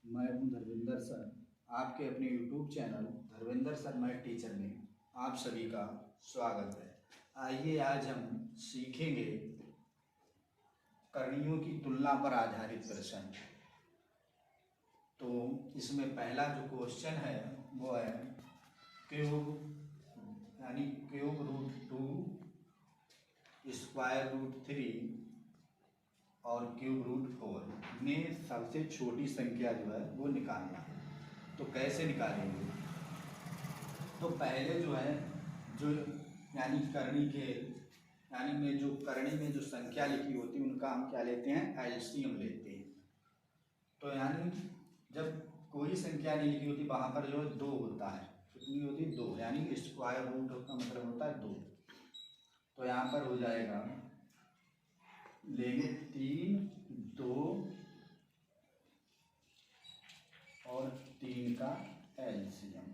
मैं हूं धर्मेंद्र सर। आपके अपने YouTube channel Dharmendra sir math teacher में आप सभी का स्वागत है। आइए आज हम सीखेंगे करणियों की तुलना पर आधारित प्रश्न। तो इसमें पहला जो क्वेश्चन है वो है क्यूब यानी क्यूब रूट 2 स्क्वायर रूट 3 और क्यूब रूट 4 में सबसे छोटी संख्या जो है वो निकालना है। तो कैसे निकालेंगे? तो पहले जो है जो यानी करनी में जो संख्या लिखी होती है उनका हम क्या लेते हैं, एलसीएम लेते हैं। तो यानी जब कोई संख्या नहीं लिखी होती वहाँ पर जो 2 होता है, कितनी होती है 2, यानी स्क्वायर रूट का मतलब होता है 2। तो यहाँ पर हो जाएगा, लेंगे 3, 2 और 3 का एलसीएम।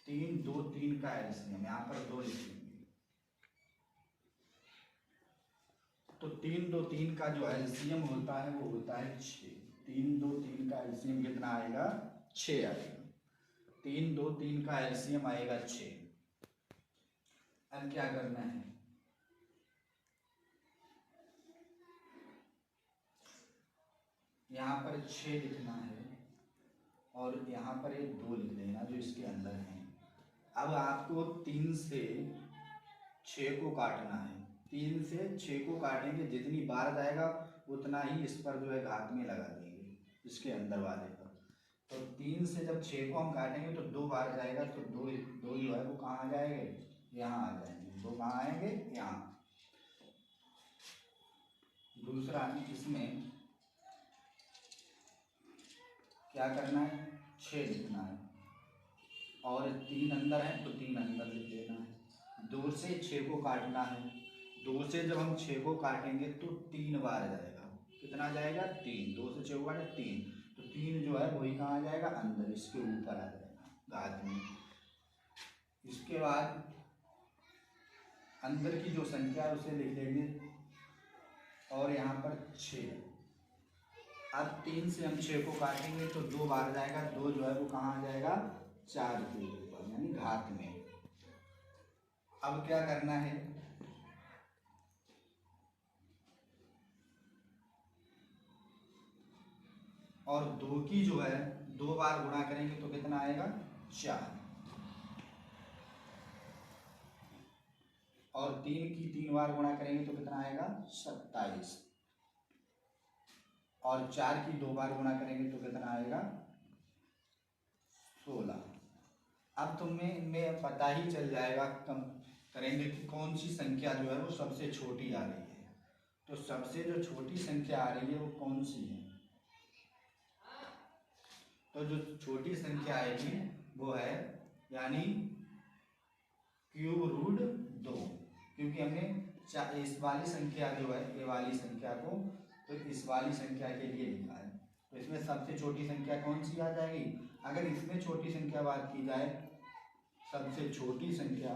3, 2, 3 का एलसीएम यहाँ पर 2 लिखेंगे। तो 3, 2, 3 का जो एलसीएम होता है वो होता है 6। 3, 2, 3 का एलसीएम कितना आएगा? 6 आएगा। 3, 2, 3 का एलसीएम आएगा 6। अब क्या करना है, यहाँ पर 6 लिखना है और यहाँ पर एक 2 लिख देना जो इसके अंदर है। अब आपको 3 से 6 को काटना है। 3 से 6 को काटेंगे, जितनी बार जाएगा उतना ही इस पर जो है घात में लगा देंगे, इसके अंदर वाले पर। तो 3 से जब 6 को हम काटेंगे तो 2 बार जाएगा, तो 2 जो है वो कहाँ आ जाएंगे, यहाँ आ जाएंगे। 2 कहाँ आएंगे, यहाँ। दूसरा, इसमें क्या करना है, 6 लिखना है और 3 अंदर है तो 3 अंदर लिख देना है। 2 से 6 को काटना है। 2 से जब हम 6 को काटेंगे तो 3 बार जाएगा। कितना जाएगा, 3। 2 से 6 को काटे 3, तो 3 जो है वही कहाँ आ जाएगा, अंदर, इसके ऊपर आ जाएगा घात में। इसके बाद अंदर की जो संख्या है उसे लिख लेंगे और यहाँ पर 6। अब 3 से हम 6 को काटेंगे तो 2 बार जाएगा। 2 जो है वो कहाँ आ जाएगा, 4 के ऊपर, यानी घात में। अब क्या करना है, और 2 की जो है 2 बार गुणा करेंगे तो कितना आएगा, 4। और 3 की 3 बार गुणा करेंगे तो कितना आएगा, 27। और 4 की 2 बार गुणा करेंगे तो कितना आएगा, 16। अब तुम्हें पता ही चल जाएगा कम करेंगे कि कौन सी संख्या जो है वो सबसे छोटी आ रही है। तो सबसे जो छोटी संख्या आ रही है वो कौन सी है, तो जो छोटी संख्या आएगी वो है यानी क्यूब रूट 2, क्योंकि हमने इस वाली संख्या जो है, ये वाली संख्या को तो इस वाली संख्या के लिए लिखा है। तो इसमें सबसे छोटी संख्या कौन सी आ जाएगी? अगर इसमें छोटी संख्या बात की जाए, सबसे छोटी संख्या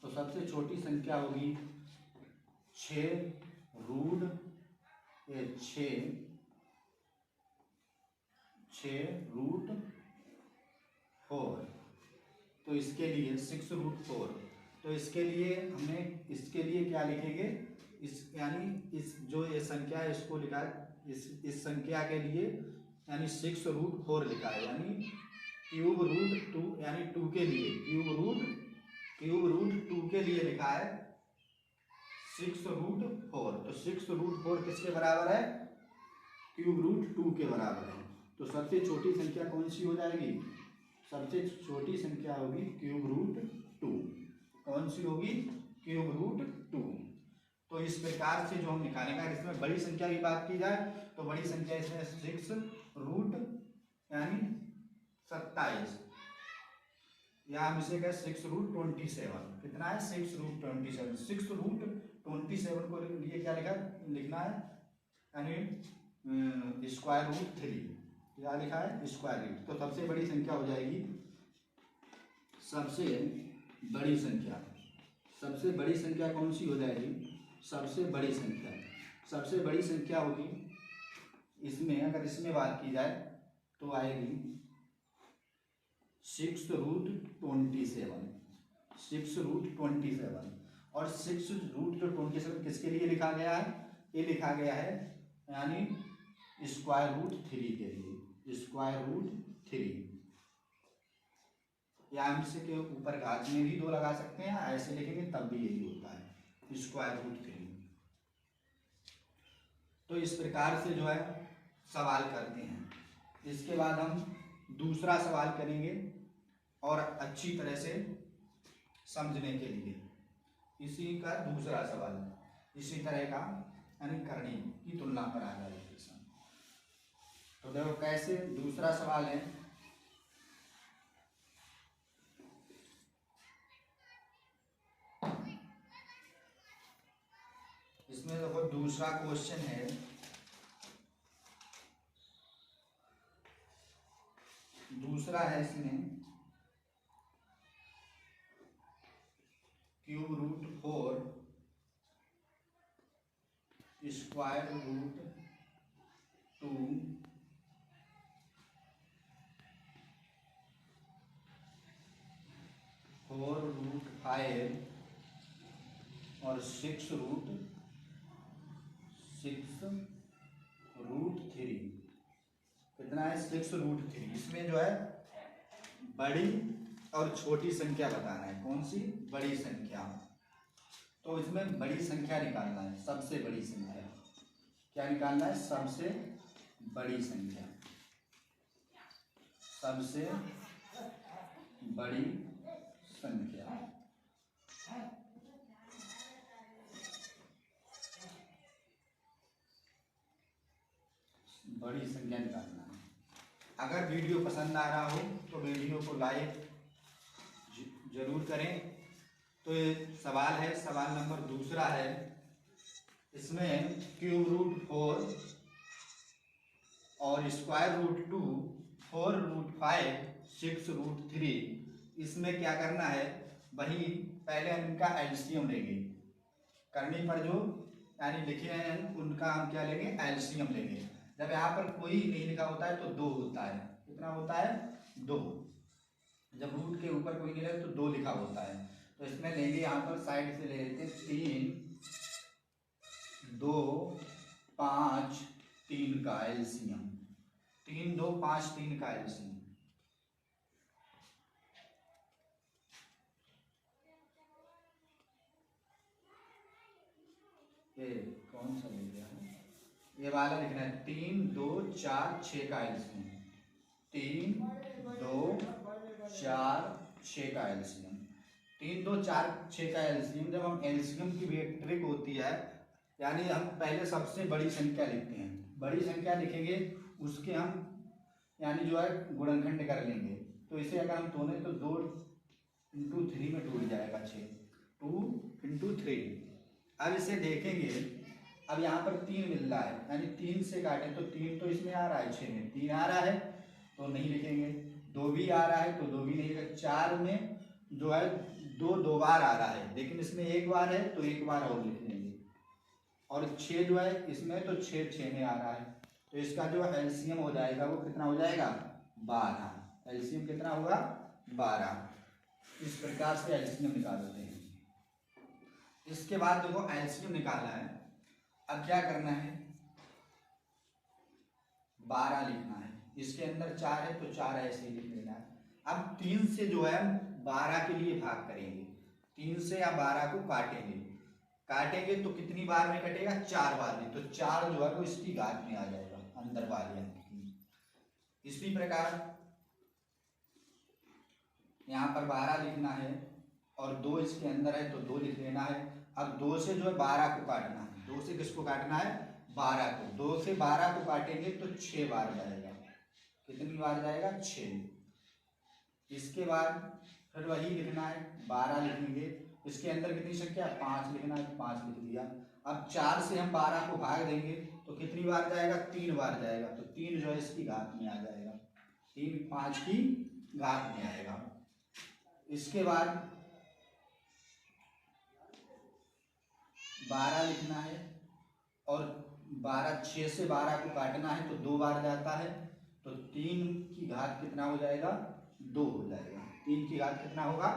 तो सबसे छोटी संख्या होगी 6 रूट 4। तो इसके लिए 6 रूट 4। तो इसके लिए क्या लिखेंगे, यानी इस जो ये संख्या है इसको लिखा है, इस संख्या के लिए यानी 6 रूट 4 लिखा है, यानी क्यूब रूट 2, यानी 2 के लिए क्यूब रूट 2 के लिए लिखा है 6 रूट 4। तो 6 रूट 4 किसके बराबर है, क्यूब रूट 2 के बराबर है। तो सबसे छोटी संख्या कौन सी हो जाएगी, सबसे छोटी संख्या होगी क्यूब रूट 2। कौन सी होगी, क्यूब रूट 2। तो इस प्रकार से जो हम निकालेंगे, इसमें बड़ी संख्या की बात की जाए तो बड़ी संख्या इसमें 6 रूट यानी 27, या हम इसे कहें 6 रूट 27। कितना है, 6 रूट 27। 6 रूट 27 को लिए क्या लिखना है, यानी स्क्वायर रूट 3, क्या लिखा है, स्क्वायर रूट। तो सबसे बड़ी संख्या हो जाएगी, सबसे बड़ी संख्या कौन सी हो जाएगी, सबसे बड़ी संख्या, सबसे बड़ी संख्या होगी इसमें, अगर इसमें बात की जाए तो आएगी 6√27, 6√27। और 6√27 किसके लिए लिखा गया है? ये लिखा गया है यानी √3 के लिए, √3। या हम इसे के ऊपर घात में भी 2 लगा सकते हैं, ऐसे लिखेंगे तब भी यही होता है, √3। तो इस प्रकार से जो है सवाल करते हैं। इसके बाद हम दूसरा सवाल करेंगे और अच्छी तरह से समझने के लिए। इसी का दूसरा सवाल इसी तरह का यानी करनी की तुलना पर आ जाएगा। तो देखो कैसे दूसरा सवाल है। इसमें देखो दूसरा क्वेश्चन है, दूसरा है इसमें √4 √2 4√5 और 6√3। कितना है? 6√3। इसमें जो है बड़ी और छोटी संख्या बताना है। कौन सी? बड़ी संख्या। तो इसमें बड़ी संख्या निकालना है, सबसे बड़ी संख्या। क्या निकालना है? सबसे बड़ी संख्या, सबसे बड़ी संख्या। बड़ी संख्या निकालना है। अगर वीडियो पसंद आ रहा हो तो वीडियो को लाइक जरूर करें। तो ये सवाल है, सवाल नंबर दूसरा है। इसमें √4 और √2 4√5 6√3, इसमें क्या करना है? वही पहले हम इनका एलसीएम लेंगे। करनी पर जो यानी लिखे हैं उनका हम क्या लेंगे? एलसीएम लेंगे। जब यहाँ पर कोई नहीं लिखा होता है तो 2 होता है। कितना होता है? 2। जब रूट के ऊपर कोई नहीं लगे तो 2 लिखा होता है। तो इसमें लेंगे, यहाँ पर साइड से ले लेते 3 2 5 3 का एलसीएम। 3 2 5 3 का एलसीएम। ये कौन सा ले गया है? ये वाला लिखना है 3 2 4 6 का एलसीएम। 3 2 4 6 का एलसीएम। 3 2 4 6 का एलसीएम। जब हम एलसीएम की ट्रिक होती है, यानी हम पहले सबसे बड़ी संख्या लिखते हैं। बड़ी संख्या लिखेंगे, उसके हम यानी जो है गुणनखंड कर लेंगे। तो इसे अगर हम तोड़े तो 2 × 3 में टूट जाएगा 6। 2 × 3। अब इसे देखेंगे, अब यहाँ पर 3 मिल रहा है, यानी 3 से काटें तो 3 तो इसमें आ रहा है, 6 में 3 आ रहा है तो नहीं लिखेंगे। 2 भी आ रहा है तो 2 भी नहीं लिखेंगे। 4 में जो है 2 2 बार आ रहा है, लेकिन इसमें 1 बार है तो 1 बार और लिख लेंगे। और 6 जो है इसमें तो 6 6 में आ रहा है, तो इसका जो एलसीएम हो जाएगा वो कितना हो जाएगा? 12। एलसीएम कितना होगा? 12। इस प्रकार से एलसीएम निकालते हैं। इसके बाद देखो एलसीएम निकालना है। अब क्या करना है? 12 लिखना है। इसके अंदर 4 है तो 4 ऐसे ही लिख लेना है। अब 3 से जो है 12 के लिए भाग करेंगे। 3 से या 12 को काटेंगे। काटेंगे तो कितनी बार में कटेगा? 4 बार में। तो 4 जो है वो इसकी घात में आ जाएगा, अंदर वाले अंक की। इसी प्रकार यहाँ पर 12 लिखना है और 2 इसके अंदर है तो 2 लिख लेना है। अब 2 से जो है 12 को काटना है। 2 से किसको काटना है? 12 को। 2 से 12 को काटेंगे तो 6 बार जाएगा। कितनी बार जाएगा? 6। इसके बाद फिर वही लिखना है, 12 लिखेंगे। इसके अंदर कितनी संख्या? 5 लिखना है, 5 लिख दिया। अब 4 से हम 12 को भाग देंगे तो कितनी बार जाएगा? 3 बार जाएगा। तो 3 जो है इसकी घात में आ जाएगा। 3 5 की घात में आएगा। इसके बाद 12 लिखना है और 12 6 से 12 को काटना है तो 2 बार जाता है, तो 3 की घात कितना हो जाएगा, 2 हो जाएगा। 3 की घात कितना होगा,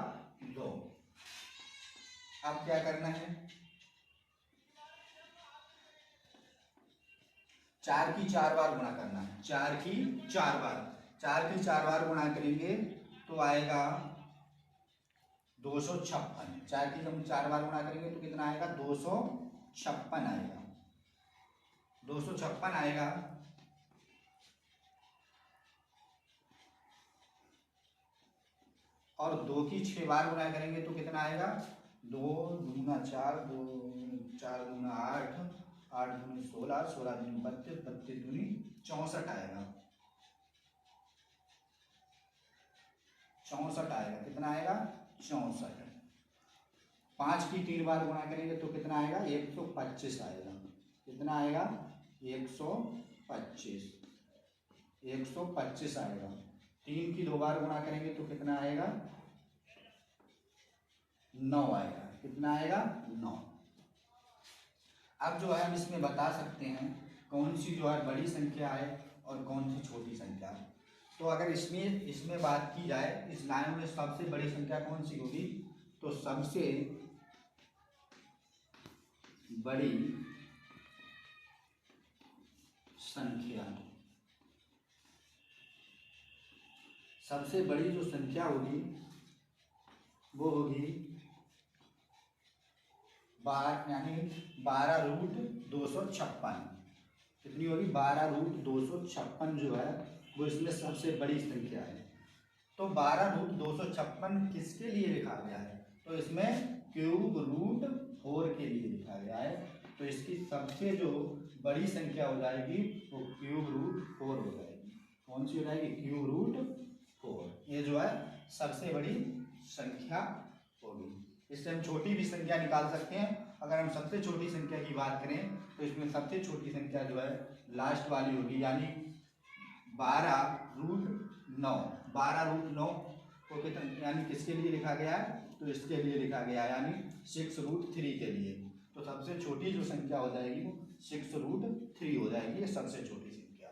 2। अब क्या करना है, 4 की 4 बार गुणा करना है, 4 की 4 बार, 4 की 4 बार गुणा करेंगे तो आएगा 256। 4 की हम 4 बार गुणा करेंगे तो कितना आएगा, 256 आएगा, 256 आएगा। और 2 की 6 बार गुणा करेंगे तो कितना आएगा, 2 दूना 4, 2 4 दूना 8, 8 दूनी 16, 16 दूनी 32, 32 दूनी 64 आएगा, 64 आएगा। कितना आएगा, 64। 5 की 3 बार गुणा करेंगे तो कितना आएगा, 125 आएगा। कितना आएगा, 125, 125 आएगा। 3 की 2 बार गुणा करेंगे तो कितना आएगा, 9 आएगा। कितना आएगा, 9। अब जो है हम इसमें बता सकते हैं कौन सी जो है बड़ी संख्या है और कौन सी छोटी संख्या है। तो अगर इसमें बात की जाए, इस लाइन में सबसे बड़ी संख्या कौन सी होगी, तो सबसे बड़ी संख्या, सबसे बड़ी जो संख्या होगी वो होगी 12, यानी 12√256। कितनी होगी, 12√256 जो है वो इसमें सबसे बड़ी संख्या है। तो 12√256 किसके लिए लिखा गया है, तो इसमें क्यूब रूट 4 के लिए लिखा गया है। तो इसकी सबसे जो बड़ी संख्या हो जाएगी वो क्यूब रूट 4 हो जाएगी। कौन सी हो जाएगी, क्यूब रूट 4। ये जो है सबसे बड़ी संख्या होगी। इससे हम छोटी भी संख्या निकाल सकते हैं। अगर हम सबसे छोटी संख्या की बात करें तो इसमें सबसे छोटी संख्या जो है लास्ट वाली होगी, यानी 12√9। 12√9 को कितना, यानी किसके लिए लिखा गया है, तो इसके लिए लिखा गया है, यानी 6√3 के लिए। तो सबसे छोटी जो संख्या हो जाएगी वो 6√3 हो जाएगी, ये सबसे छोटी संख्या।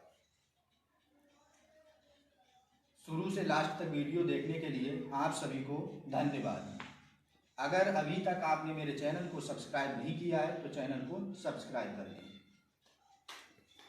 शुरू से लास्ट तक वीडियो देखने के लिए आप सभी को धन्यवाद। अगर अभी तक आपने मेरे चैनल को सब्सक्राइब नहीं किया है तो चैनल को सब्सक्राइब कर लें।